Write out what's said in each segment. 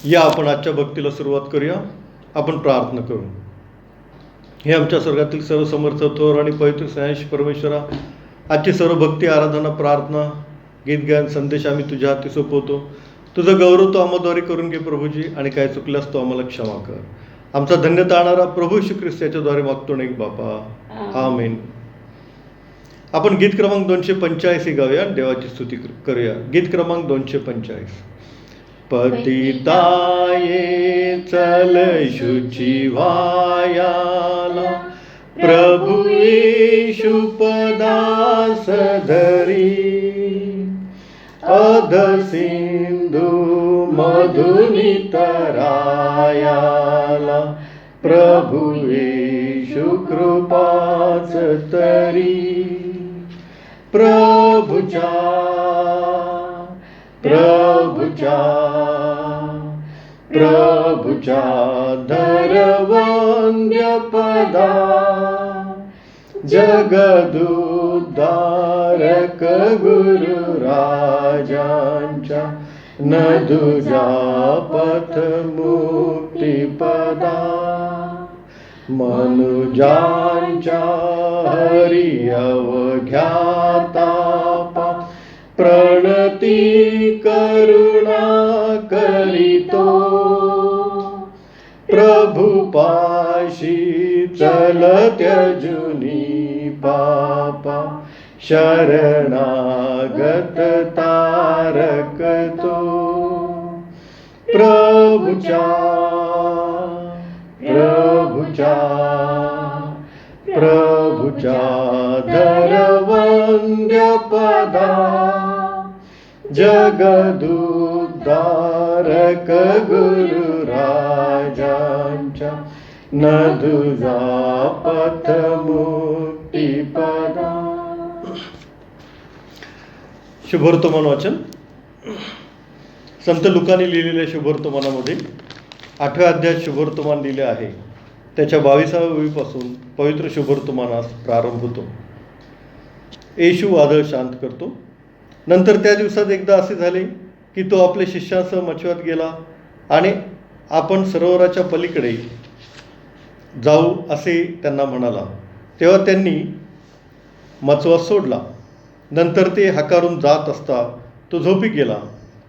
या आपण आजच्या भक्तीला सुरुवात करूया. आपण प्रार्थना करू. हे आमच्या स्वर्गातील सर्व समर्थ थोर आणि पवित्र स्नेहाश परमेश्वरा, आजची सर्व भक्ती, आराधना, प्रार्थना, गीत गायन, संदेश आम्ही तुझ्या हाती सोपवतो. तुझं गौरव तो आम्हाद्वारे करून घे प्रभूजी, आणि काय चुकल्यास तो आम्हाला क्षमा कर. आमचा धन्यता आणणारा प्रभू श्री ख्रिस्त याच्याद्वारे मागतो नाही बापा, आमेन. आपण गीत क्रमांक 245 ही गाऊया, देवाची स्तुती करूया. गीत क्रमांक 245. पतिताये चल शुची व्हायाला, प्रभु येशू पदास धरी, अध सिंधू मधुनी तरायाला, प्रभु येशू कृपाच तरी. प्रभुच्या धरवंद्य पदा, जगदुद्धारक गुरु राजांच्या, नदुजा पथ मुक्ती पदा. मनुजांच्या हरि अवघ्यातापा, प्रणती करुणा करीतो. प्रभु पाशी चलत्या जुनी पापा, शरणागत तारक तो. प्रभुच्या धरवंद्य पदा, जगदुद्धारक गुरु राजांच्या, नदुजा पथ मुक्ती पदा. शुभवर्तमान वाचन. संत लुकाने लिहिलेल्या शुभवर्तमानामध्ये 8व्या अध्यायात शुभवर्तमान लिहिले आहे. त्याच्या 22व्या ओळीपासून पवित्र शुभवर्तमानास प्रारंभ होतो. येशू वादळ शांत करतो. नंतर त्या दिवसात एकदा असे झाले की तो आपल्या शिष्यांसह मछवात गेला आणि आपण सरोवराच्या पलीकडे जाऊ असे त्यांना म्हणाला. तेव्हा त्यांनी मचवा सोडला. नंतर ते हकारून जात असता तो झोपी गेला.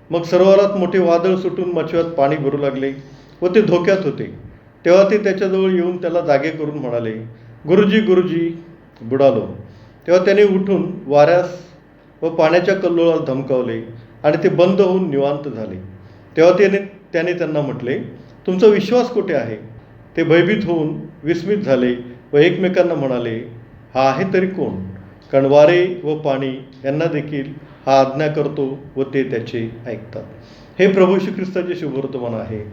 मग सरोवरात मोठे वादळ सुटून मछव्यात पाणी भरू लागले व ते धोक्यात होते. तेव्हा ते त्याच्याजवळ येऊन त्याला जागे करून म्हणाले, गुरुजी गुरुजी, बुडालो. तेव्हा त्याने उठून वाऱ्यास व पाण्याच्या कल्लोळाला धमकावले आणि ते बंद होऊन निवांत झाले. तेव्हा त्याने त्यांना म्हटले, तुमचा विश्वास कुठे आहे? ते भयभीत होऊन विस्मित झाले व एकमेकांना म्हणाले, हा आहे तरी कोण? कारण वारे व पाणी यांना देखील हा आज्ञा करतो व ते त्याचे ऐकतात. हे प्रभू श्री ख्रिस्ताचे शुभवर्तमान आहे.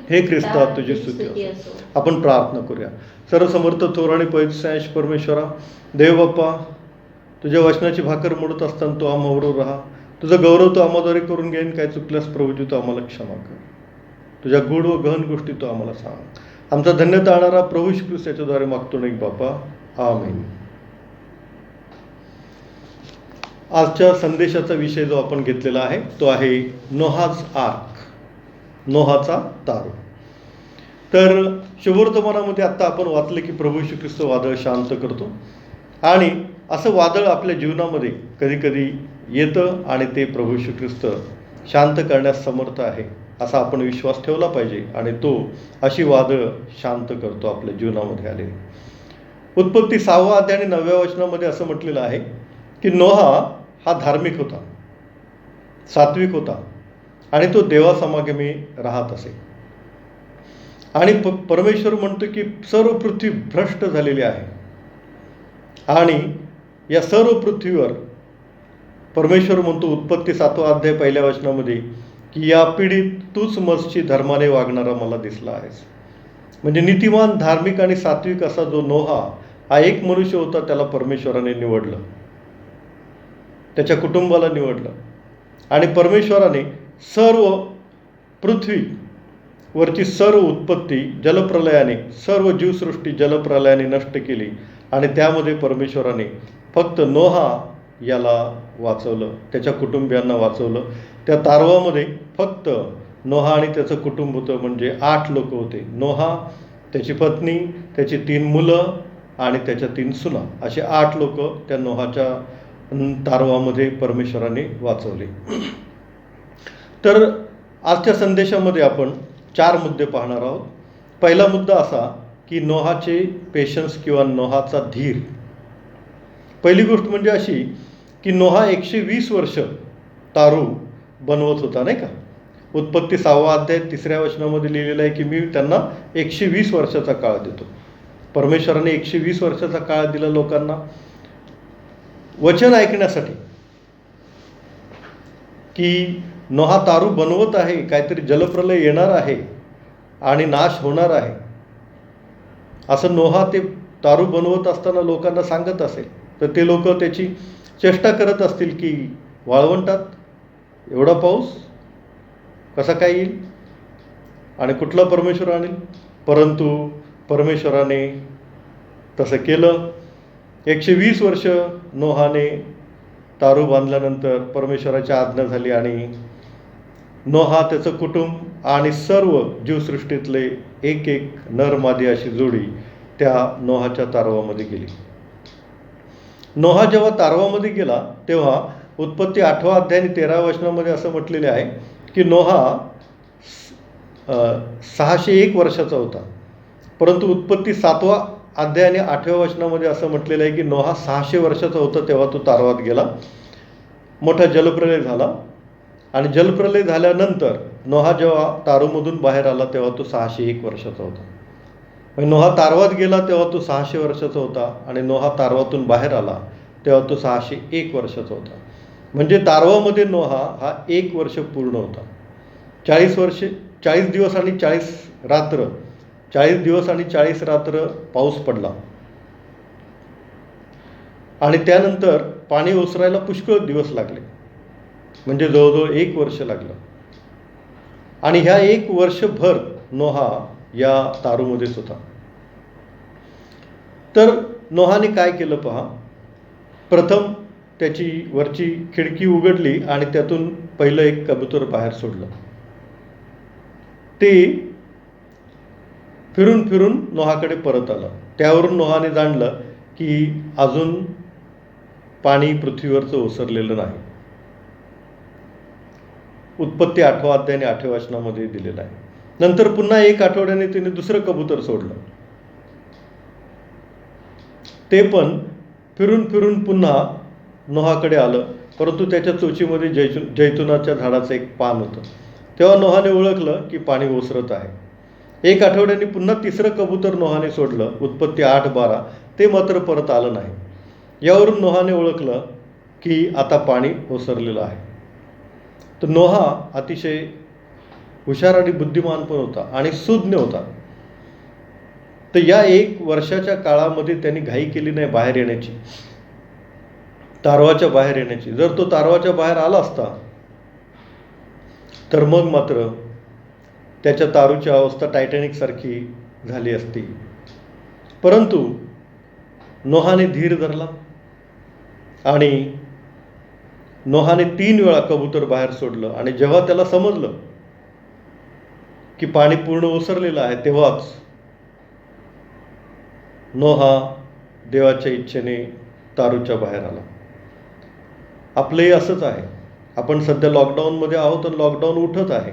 हे ख्रिस्ता तुझी स्तुती असो. आपण प्रार्थना करूया. सर्वसमर्थ थोर आणि पवित्र स्नेहाश परमेश्वरा, देव बाप्पा, तुझ्या वचनाची भाकर मोडत असताना तो आम्हाबरोबर राहा. तुझा गौरव तो आम्हाद्वारे करून घेईन. काय चुकल्यास प्रभूजी तो आम्हाला क्षमा कर. तुझ्या गूढ व गहन गोष्टी तो आम्हाला सांग. आमचा धन्यता आणणारा प्रभू श्री ख्रिस्त याच्याद्वारे मागतो नाही बापा, आमेन. आजच्या संदेशाचा विषय जो आपण घेतलेला आहे तो आहे नोहाच आर्क, नोहाचा तारू. तर शुभवर्तमानामध्ये आत्ता आपण वाचले की प्रभू श्री ख्रिस्त वादळ शांत करतो. आणि असं वादळ आपल्या जीवनामध्ये कधी कधी येतं आणि ते प्रभू श्री ख्रिस्त शांत करण्यास समर्थ आहे असा आपण विश्वास ठेवला पाहिजे. आणि तो अशी वादळ शांत करतो आपल्या जीवनामध्ये आले. उत्पत्ती 6व्या अध्याय आणि 9व्या वचनामध्ये असं म्हटलेलं आहे की नोहा हा धार्मिक होता, सात्विक होता आणि तो देवासमागमी राहत असे. आणि परमेश्वर म्हणतो की सर्व पृथ्वी भ्रष्ट झालेली आहे आणि या सर्व पृथ्वीवर परमेश्वर म्हणतो उत्पत्ती 7वा अध्याय 1ल्या वचनामध्ये की या पिढीत तूच मजची धर्माने वागणारा मला दिसला आहेस. म्हणजे नीतिमान, धार्मिक आणि सात्विक असा जो नोहा हा एक मनुष्य होता, त्याला परमेश्वराने निवडलं, त्याच्या कुटुंबाला निवडलं. आणि परमेश्वराने सर्व पृथ्वीवरची सर्व उत्पत्ती जलप्रलयाने, सर्व जीवसृष्टी जलप्रलयाने नष्ट केली. आणि त्यामध्ये परमेश्वराने फक्त नोहा याला वाचवलं, त्याच्या कुटुंबियांना वाचवलं. त्या तारवामध्ये फक्त नोहा आणि त्याचं कुटुंब होतं, म्हणजे 8 लोक होते. नोहा, त्याची पत्नी, त्याची 3 मुलं आणि त्याच्या 3 सुना, असे 8 लोक त्या नोहाच्या तारवामध्ये परमेश्वराने वाचवले. तर आजच्या संदेशामध्ये आपण 4 मुद्दे पाहणार आहोत. पहिला मुद्दा असा की नोहाचे पेशन्स किंवा नोहाचा धीर. पहिली गोष्ट म्हणजे अशी की नोहा 120 वर्ष तारू बनवत होता, नाही का. उत्पत्ती 6वा अध्याय 3ऱ्या वचनामध्ये लिहिलेलं आहे की मी त्यांना 120 वर्षाचा काळ देतो. परमेश्वराने 120 वर्षाचा काळ दिला लोकांना वचन ऐकण्यासाठी, की नोहा तारू बनवत आहे, काहीतरी जलप्रलय येणार आहे आणि नाश होणार आहे, असं नोहा ते तारू बनवत असताना लोकांना सांगत असेल. तर ते लोक त्याची चेष्टा करत असतील की वाळवंटात एवढा पाऊस कसा काय येईल आणि कुठला परमेश्वर आणेल. परंतु परमेश्वराने तसं केलं. 120 वर्ष नोहाने तारू बांधल्यानंतर परमेश्वराची आज्ञा झाली आणि नोहा, त्याचं कुटुंब आणि सर्व जीवसृष्टीतले एक नर मादी अशी जोडी त्या नोहाच्या तारवामध्ये गेली. नोहा जेव्हा तारवामध्ये गेला तेव्हा उत्पत्ती 8वा अध्याय 13व्या वचनामध्ये असं म्हटलेले आहे की नोहा 601 वर्षाचा होता. परंतु उत्पत्ती 7वा अध्याय आणि 8व्या वचनामध्ये असं म्हटलेलं आहे की नोहा 600 वर्षाचा होता तेव्हा तो तारवात गेला. मोठा जलप्रलय झाला आणि जलप्रलय झाल्यानंतर नोहा जेव्हा तारूमधून बाहेर आला तेव्हा तो 601 वर्षाचा होता. नोहा तारवात गेला तेव्हा तो 600 वर्षाचा होता आणि नोहा तारवातून बाहेर आला तेव्हा तो 601 वर्षाचा होता. म्हणजे तारवामध्ये नोहा हा 1 वर्ष पूर्ण होता. 40 दिवस आणि 40 रात्र 40 दिवस आणि 40 रात्र पाऊस पडला आणि त्यानंतर पाणी ओसरायला पुष्कळ दिवस लागले, म्हणजे जवळजवळ 1 वर्ष लागलं. आणि ह्या 1 वर्षभर नोहा या तारूमध्येच होता. तर नोहाने काय केलं पहा. प्रथम त्याची वरची खिडकी उघडली आणि त्यातून पहिलं एक कबूतर बाहेर सोडलं. ते फिरून फिरून नोहाकडे परत आलं. त्यावरून नोहाने जाणलं की अजून पाणी पृथ्वीवरचं ओसरलेलं नाही. उत्पत्ती 8वा अध्याय 8व्या वचनामध्ये दिलेलं आहे. नंतर पुन्हा 1 आठवड्याने तिने दुसरं कबूतर सोडलं. ते पण फिरून फिरून पुन्हा नोहाकडे आलं, परंतु त्याच्या चोचीमध्ये जैतुनाच्या झाडाचं एक पान होतं. तेव्हा नोहाने ओळखलं की पाणी ओसरत आहे. 1 आठवड्याने पुन्हा 3रं कबूतर नोहाने सोडलं. उत्पत्ती 8:12. ते मात्र परत आलं नाही. यावरून नोहाने ओळखलं की आता पाणी ओसरलेलं आहे. तर नोहा अतिशय हुशार आणि बुद्धिमान पण होता आणि सुज्ञ होता. तर या 1 वर्षाच्या काळामध्ये त्यांनी घाई केली नाही बाहेर येण्याची, तारवाच्या बाहेर येण्याची. जर तो तारवाच्या बाहेर आला असता तर मग मात्र त्याच्या तारूची अवस्था टायटॅनिक सारखी झाली असती. परंतु नोहाने धीर धरला आणि नोहाने 3 वेळा कबूतर बाहेर सोडलं. आणि जेव्हा त्याला समजलं की पाणी पूर्ण ओसरलेलं आहे तेव्हाच नोहा देवाच्या इच्छेने तारूच्या बाहेर आला. आपलंही असंच आहे. आपण सध्या लॉकडाऊनमध्ये आहोत आणि लॉकडाऊन उठत आहे.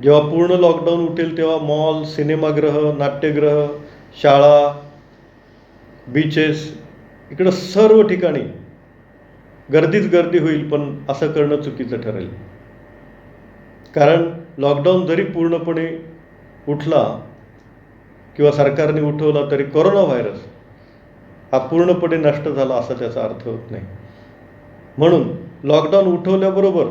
जेव्हा पूर्ण लॉकडाऊन उठेल तेव्हा मॉल, सिनेमागृह, नाट्यगृह, शाळा, बीचेस, इकडं सर्व ठिकाणी गर्दीच गर्दी होईल. पण असं करणं चुकीचं ठरेल. कारण लॉकडाऊन जरी पूर्णपणे उठला किंवा सरकारने उठवला तरी कोरोना व्हायरस हा पूर्णपणे नष्ट झाला असा त्याचा अर्थ होत नाही. म्हणून लॉकडाऊन उठवल्याबरोबर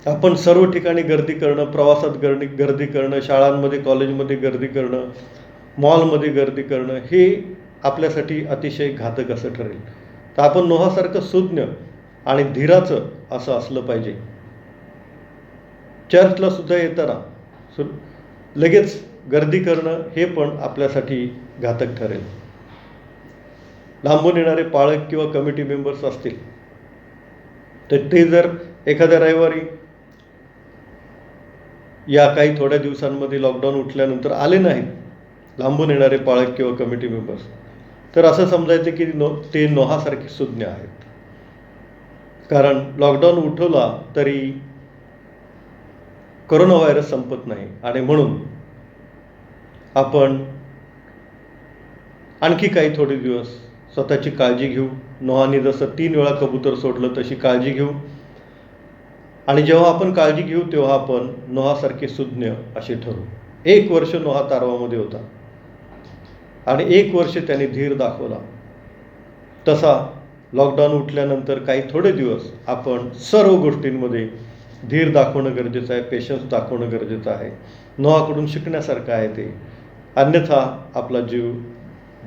आपण सर्व ठिकाणी गर्दी करणं, प्रवासात गर्दी करणं, शाळांमध्ये कॉलेजमध्ये गर्दी करणं, मॉलमध्ये गर्दी करणं हे आपल्यासाठी अतिशय घातक असं ठरेल. तर आपण नोहासारखं सुज्ञ आणि धीराचं असं असलं पाहिजे. चर्चला सुद्धा येताना लगेच गर्दी करणं हे पण आपल्यासाठी घातक ठरेल. लांबून येणारे पालक किंवा कमिटी मेंबर्स असतील तर ते जर एखाद्या रविवारी या काही थोड्या दिवसांमध्ये लॉकडाऊन उठल्यानंतर आले नाहीत लांबून येणारे पाळक किंवा कमिटी मेंबर्स, तर असं समजायचं की ते नोहासारखी सुज्ञ आहेत. कारण लॉकडाऊन उठवला तरी कोरोना व्हायरस संपत नाही आणि म्हणून आपण आणखी काही थोडे दिवस स्वतःची काळजी घेऊ. नोहाने जसं 3 वेळा कबूतर सोडलं तशी काळजी घेऊ. आणि जेव्हा आपण काळजी घेऊ तेव्हा आपण नोहासारखे सुज्ञ असे ठरू. 1 वर्ष नोहा तारवामध्ये होता आणि 1 वर्ष त्याने धीर दाखवला. तसा लॉकडाऊन उठल्यानंतर काही थोडे दिवस आपण सर्व गोष्टींमध्ये धीर दाखवणं गरजेचं आहे, पेशन्स दाखवणं गरजेचं आहे. नोहाकडून शिकण्यासारखं आहे ते, अन्यथा आपला जीव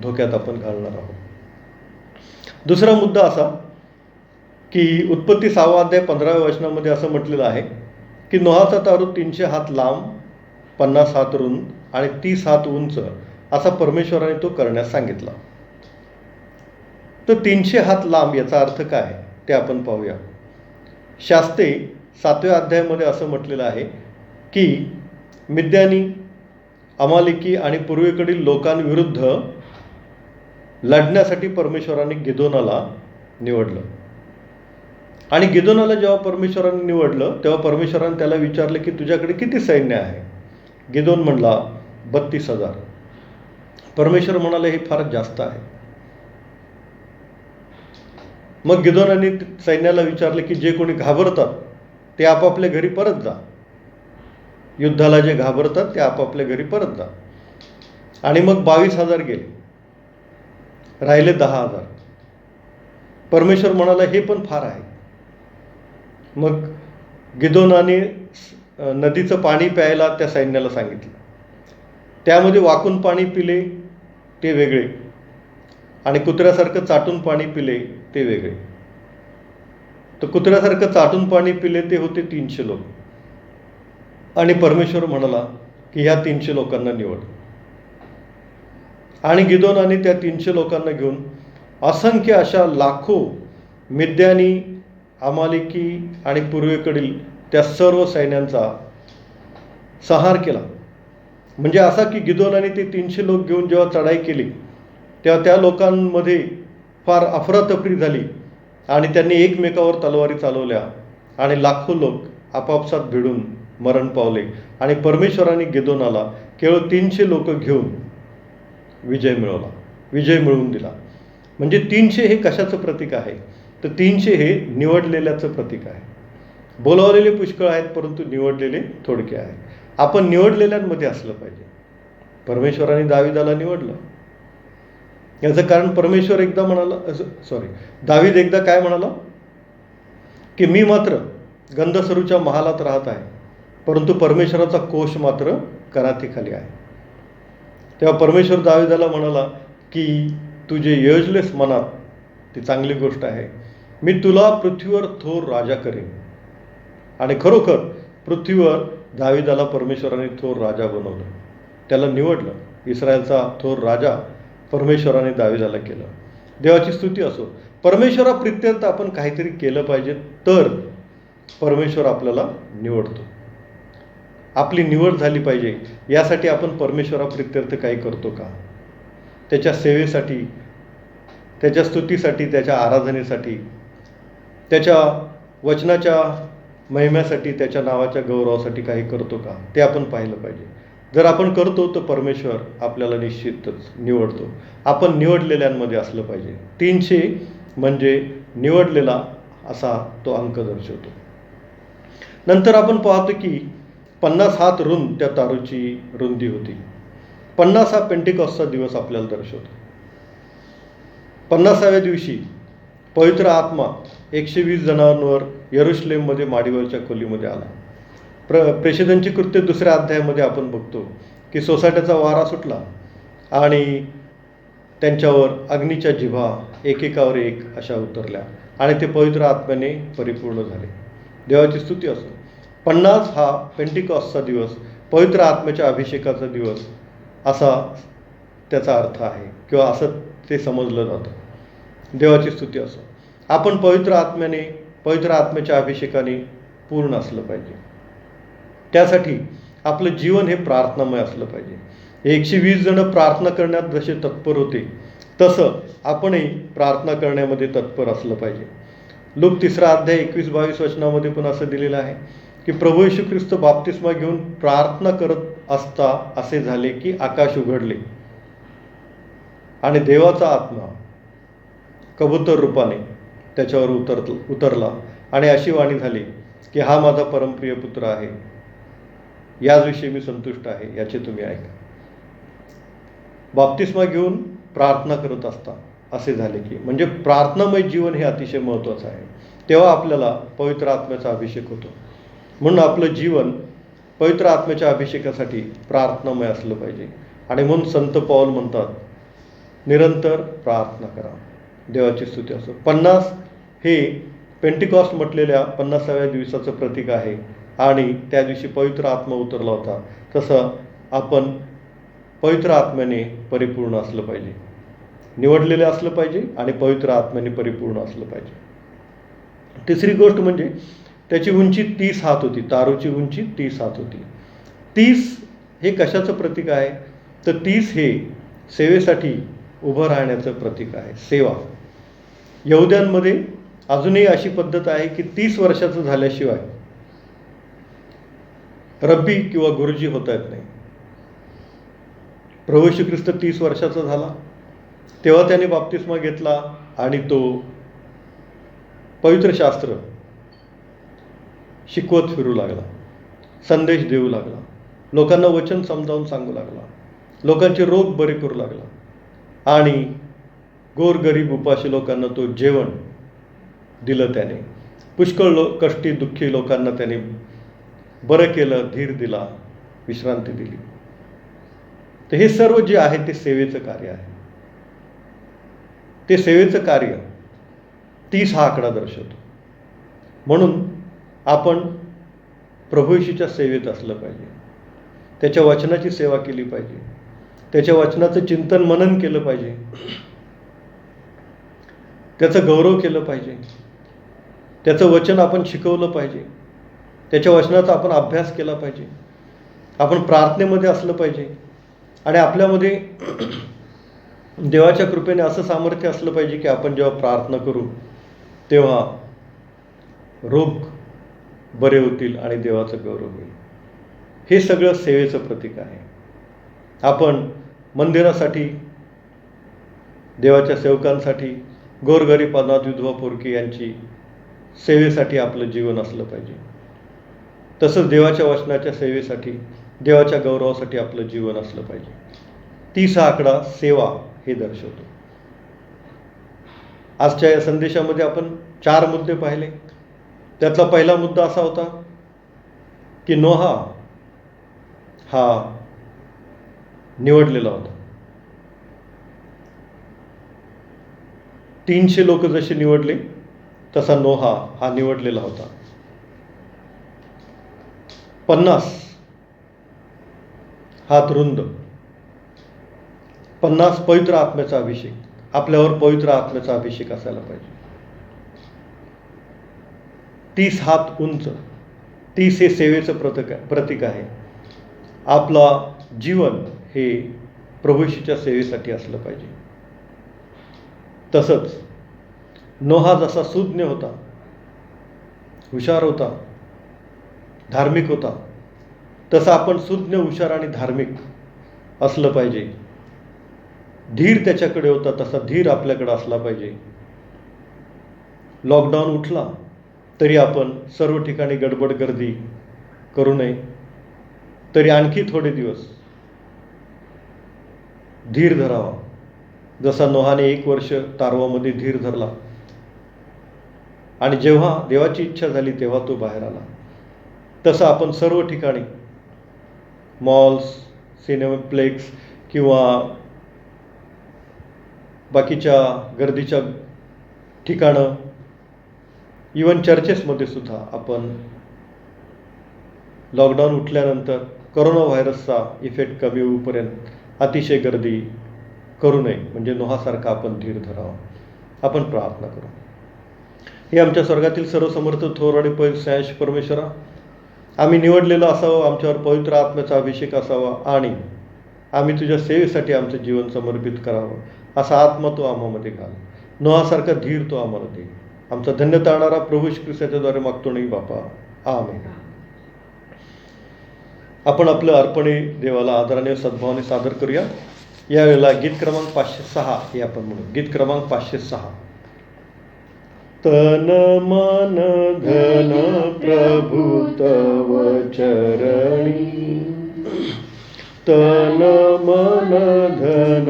धोक्यात आपण घालणार आहोत. दुसरा मुद्दा असा की उत्पत्ती 6 अध्याय 15व्या वचनामध्ये असं म्हटलेलं आहे की नोहाचा तारू 300 हात लांब, 50 हात रुंद आणि 30 हात उंच असा परमेश्वराने तो करण्यास सांगितला. तर 300 हात लांब याचा अर्थ काय ते आपण पाहूया. शास्ते 7व्या अध्यायामध्ये असं म्हटलेलं आहे की मिद्यानी, अमालेकी आणि पूर्वेकडील लोकांविरुद्ध लढण्यासाठी परमेश्वराने गिदोनाला निवडलं. आणि गिदोनाला जेव्हा परमेश्वराने निवडलं तेव्हा परमेश्वराने त्याला विचारलं की तुझ्याकडे किती सैन्य आहे. गिदोन म्हणला 32,000. परमेश्वर म्हणाले हे फारच जास्त आहे. मग गिदोनाने सैन्याला विचारले की जे कोणी घाबरतात ते आपापल्या घरी परत जा. युद्धाला जे घाबरतात ते आपापल्या घरी परत जा. आणि मग 22,000 गेले, राहिले 10,000. परमेश्वर म्हणाला हे पण फार आहे. मग गिदोनाने नदीचं पाणी प्यायला त्या सैन्याला सांगितलं. त्यामध्ये वाकून पाणी पिले ते वेगळे आणि कुत्र्यासारखं चाटून पाणी पिले ते वेगळे. तर कुत्र्यासारखं चाटून पाणी पिले ते होते 300 लोक. आणि परमेश्वर म्हणाला की ह्या 300 लोकांना निवड. आणि गिदोनाने त्या 300 लोकांना घेऊन असंख्य अशा लाखो मिद्यानी, अमालेकी आणि पूर्वेकडील त्या सर्व सैन्यांचा संहार केला. म्हणजे असा की गिदोनाने ते 300 लोक घेऊन जेव्हा चढाई केली तेव्हा त्या लोकांमध्ये फार अफरातफरी झाली आणि त्यांनी एकमेकावर तलवारी चालवल्या आणि लाखो लोक आपापसात भिडून मरण पावले. आणि परमेश्वराने गिदोनाला केवळ 300 लोक घेऊन विजय मिळवून दिला. म्हणजे 300 हे कशाचं प्रतीक आहे तर 300 हे निवडलेल्याचं प्रतीक आहे. बोलावलेले पुष्कळ आहेत परंतु निवडलेले थोडके आहेत. आपण निवडलेल्यांमध्ये असलं पाहिजे. परमेश्वराने दाविदाला निवडलं. याचं कारण परमेश्वर एकदा म्हणाला, दावीद एकदा काय म्हणाला की मी मात्र गंधसरूच्या महालात राहत आहे परंतु परमेश्वराचा कोश मात्र करातीखाली आहे. तेव्हा परमेश्वर दाविदाला म्हणाला की तू जे योजलेस मनात ती चांगली गोष्ट आहे. मी तुला पृथ्वीवर थोर राजा करेन. आणि खरोखर पृथ्वीवर दाविदाला परमेश्वराने थोर राजा बनवलं, त्याला निवडलं. इस्रायलचा थोर राजा परमेश्वराने दाविदाला केलं. देवाची स्तुती असो. परमेश्वराप्रित्यर्थ आपण काहीतरी केलं पाहिजे तर परमेश्वर आपल्याला निवडतो. आपली निवड झाली पाहिजे यासाठी आपण परमेश्वराप्रित्यर्थ काही करतो का? त्याच्या सेवेसाठी, त्याच्या स्तुतीसाठी, त्याच्या आराधनेसाठी, त्याच्या वचनाच्या महिम्यासाठी, त्याच्या नावाच्या गौरवासाठी काही करतो का ते आपण पाहिलं पाहिजे. जर आपण करतो तर परमेश्वर आपल्याला निश्चितच निवडतो. आपण निवडलेल्यांमध्ये असलं पाहिजे. 300 म्हणजे निवडलेला असा तो अंक दर्शवतो. नंतर आपण पाहतो की 50 हात रुंद त्या तारूची रुंदी होती. 50 हा पेंटिकॉस्टचा दिवस आपल्याला दर्शवतो. 50व्या दिवशी पवित्र आत्मा 120 जणांवर यरुशलेममध्ये माडीवरच्या खोलीमध्ये आला. प्रेषितांची कृत्य 2ऱ्या अध्यायामध्ये आपण बघतो की सोसाट्याचा वारा सुटला आणि त्यांच्यावर अग्नीच्या जिभा एकेकावर एक अशा उतरल्या आणि ते पवित्र आत्म्याने परिपूर्ण झाले. देवाची स्तुती असो. 50 हा पेंटिकॉस्टचा दिवस, पवित्र आत्म्याच्या अभिषेकाचा दिवस असा त्याचा अर्थ आहे किंवा असं ते समजलं जातं. देवाची स्तुती असो. आपण पवित्र आत्म्याच्या अभिषेकाने पूर्ण असलं पाहिजे. त्यासाठी आपलं जीवन हे प्रार्थनामय असलं पाहिजे. 120 जण प्रार्थना करण्यात जसे तत्पर होते तसं आपणही प्रार्थना करण्यामध्ये तत्पर असलं पाहिजे. लूक 3 अध्याय 21-22 वचनामध्ये पण असं दिलेलं आहे की प्रभू येशू ख्रिस्त बाप्तिस्मा घेऊन प्रार्थना करत असता असे झाले की आकाश उघडले आणि देवाचा आत्मा कबूतर रूपाने त्याच्यावर उतरला आणि अशी वाणी झाली की हा माझा परमप्रिय पुत्र आहे, याचविषयी मी संतुष्ट आहे, याचे तुम्ही ऐका. बाप्तिस्मा घेऊन प्रार्थना करत असता असे झाले की, म्हणजे प्रार्थनामय जीवन हे अतिशय महत्त्वाचं आहे. तेव्हा आपल्याला पवित्र आत्म्याचा अभिषेक होतो. म्हणून आपलं जीवन पवित्र आत्म्याच्या अभिषेकासाठी प्रार्थनामय असलं पाहिजे. आणि म्हणून संत पौल म्हणतात, निरंतर प्रार्थना करा, देवाची स्तुती असो. 50 हे पेंटिकॉस्ट म्हटलेल्या 50व्या दिवसाचं प्रतीक आहे आणि त्या दिवशी पवित्र आत्मा उतरला होता. तसं आपण पवित्र आत्म्याने परिपूर्ण असलं पाहिजे, निवडलेलं असलं पाहिजे आणि पवित्र आत्म्याने परिपूर्ण असलं पाहिजे. तिसरी गोष्ट म्हणजे त्याची उंची 30 हात होती. तारूची उंची 30 हात होती. 30 हे कशाचं प्रतीक आहे तर 30 हे सेवेसाठी उभं राहण्याचं प्रतीक आहे, सेवा. यहुद्यांमध्ये अजूनही अशी पद्धत आहे की 30 वर्षाचं झाल्याशिवाय रब्बी किंवा गुरुजी होता येत नाही. प्रभू येशू ख्रिस्त 30 वर्षाचा झाला तेव्हा त्याने बाप्तिस्मा घेतला आणि तो पवित्र शास्त्र शिकवत फिरू लागला, संदेश देऊ लागला, लोकांना वचन समजावून सांगू लागला, लोकांचे रोग बरे करू लागला आणि गोरगरीब उपाशी लोकांना तो जेवण दिलं. त्याने पुष्कळ कष्टी दुःखी लोकांना त्याने बरं केलं, धीर दिला, विश्रांती दिली. तर हे सर्व जे आहे ते सेवेचं कार्य आहे. ते सेवेचं कार्य 30 हा आकडा दर्शवतो. म्हणून आपण प्रभू येशूच्या सेवेत असलं पाहिजे, त्याच्या वचनाची सेवा केली पाहिजे, त्याच्या वचनाचं चिंतन मनन केलं पाहिजे, त्याचं गौरव केलं पाहिजे, त्याचं वचन आपण शिकवलं पाहिजे, त्याच्या वचनाचा आपण अभ्यास केला पाहिजे, आपण प्रार्थनेमध्ये असलं पाहिजे आणि आपल्यामध्ये देवाच्या कृपेने असं सामर्थ्य असलं पाहिजे की आपण जेव्हा प्रार्थना करू तेव्हा रोग बरे होतील आणि देवाचं गौरव होईल. हे सगळं सेवेचं प्रतीक आहे. आपण मंदिरासाठी, देवाच्या सेवकांसाठी, गोरगरीब अनाथ विधवा पोरकी यांची सेवेसाठी आपलं जीवन असलं पाहिजे. तसंच देवाच्या वचनाच्या सेवेसाठी, देवाच्या गौरवासाठी आपलं जीवन असलं पाहिजे. 30 हा आकडा सेवा हे दर्शवतो. आजच्या या संदेशामध्ये आपण 4 मुद्दे पाहिले. त्यातला पहिला मुद्दा असा होता की नोहा हा निवडलेला होता. 300 लोक जसे निवडले तसा नोहा हा निवडलेला होता. 50 हात रुंद, 50 पवित्र आत्म्याचा अभिषेक. आपल्यावर पवित्र आत्म्याचा अभिषेक असायला पाहिजे. 30 हात उंच, 30 हे सेवेचं प्रतीक आहे. आपला जीवन हे प्रभू येशूच्या सेवेसाठी असलं पाहिजे. तसंच नोहा जसा सुज्ञ होता, हुशार होता, धार्मिक होता, तसं आपण सुज्ञ, हुशार आणि धार्मिक असलं पाहिजे. धीर त्याच्याकडे होता तसा धीर आपल्याकडे असला पाहिजे. लॉकडाऊन उठला तरी आपण सर्व ठिकाणी गडबड गर्दी करू नये, तरी आणखी थोडे दिवस धीर धरावा. जसा नोहाने 1 वर्ष तारवामध्ये धीर धरला आणि जेव्हा देवाची इच्छा झाली तेव्हा तो बाहेर आला, तसं आपण सर्व ठिकाणी मॉल्स, सिनेप्लेक्स किंवा बाकीच्या गर्दीच्या ठिकाणं, इवन चर्चेसमध्ये सुद्धा आपण लॉकडाऊन उठल्यानंतर कोरोना व्हायरसचा इफेक्ट कमी होईपर्यंत अतिशय गर्दी करू नये. म्हणजे नोहासारखा आपण धीर धरावा. आपण प्रार्थना करू. हे आमच्या स्वर्गातील सर्वसमर्थ थोर आणि पैल परमेश्वरा, आम्ही निवडलेलो असावं, आमच्यावर पवित्र आत्म्याचा अभिषेक असावा आणि आम्ही तुझ्या सेवेसाठी आमचं जीवन समर्पित करावं, असा आत्मा तो आम्हामध्ये घाल. नोहासारखा धीर तो आम्हाला दे. आमचा धन्य तारणारा प्रभू श्री ख्रिस्ताच्याद्वारे मागतो नाही बापा, आमेन. आपण आपलं अर्पणे देवाला आदराने सद्भावाने सादर करूया. यावेळेला गीत क्रमांक 506 हे आपण म्हणू. गीत क्रमांक 506. तन मन धन प्रभु तव चरणी, तन मन धन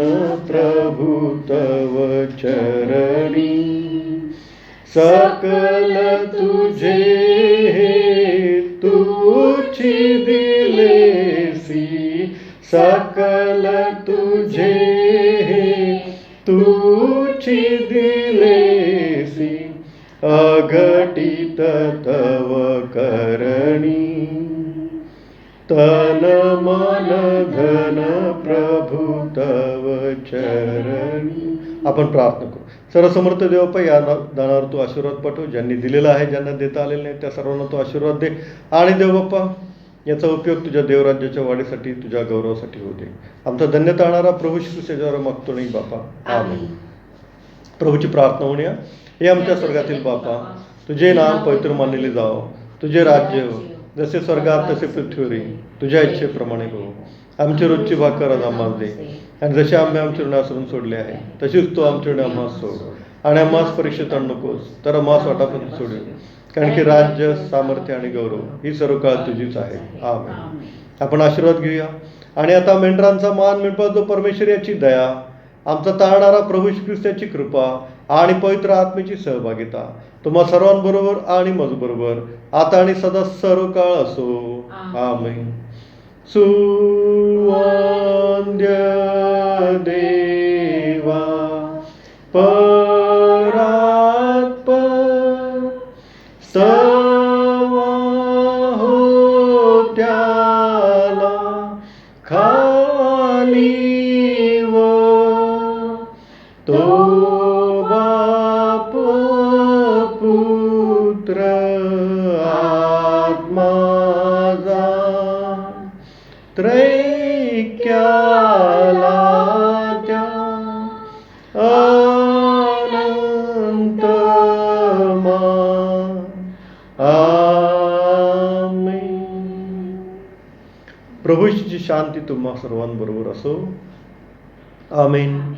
प्रभु तव चरणी, सकल तुझे तुझी दिलेसी, सकल तुझे तुझी दिलेसी, अघटित तव करणी, तन मन धन प्रभु तव चरणी. आपण प्रार्थना करू. सर्वसमर्थ देवप्पा, या दानावर तू आशीर्वाद पाठव. ज्यांनी दिलेला आहे, ज्यांना देता आलेलं नाही, त्या सर्वांना तू आशीर्वाद दे. आणि देवबाप्पा, याचा उपयोग तुझ्या देवराज्याच्या वाढीसाठी, तुझ्या गौरवासाठी होते. आमचा धन्य तारणारा प्रभू श्री ख्रिस्ताच्याद्वारे मागतो नाही बापा, आमेन. प्रभूची प्रार्थना म्हणूया. हे आमच्या स्वर्गातील बापा, तुझे नाम पवित्र मानले जावं, तुझे राज्य जसे स्वर्गात तसे पृथ्वीवर, तुझ्या इच्छेप्रमाणे हो. आमची रोजची भाकर आज आम्हाला दे, आणि जसे आम्ही आमचे ऋण सोडून सोडले आहे, तशीच तू आमचे ऋण आम्हाला सोड, आणि आम्हास परीक्षेत आणू नकोस, तर आम्हास वाटापर्यंत सोडू. कारण की राज्य, सामर्थ्य आणि गौरव ही सर्व काळ तुझीच आहे, आमेन. आपण आशीर्वाद घेऊया. आणि आता मेंढरांचा मान मिळवा जो परमेश्वर याची दया, आमचा तारणारा प्रभू श्री ख्रिस्ताची कृपा आणि पवित्र आत्म्याची सहभागिता तुम्हा सर्वांबरोबर आणि माझ्याबरोबर आता आणि सदा सर्व काळ असो, आमेन. सुवंद्य देवा परात्पर, स्तवा हो त्याला खाली वर, तो बाप पुत्र आत्मा त्रैक्याला त्या अनंत मान, आमेन. प्रभूची शांती तुम्हा सर्वांबरोबर असो, आमेन.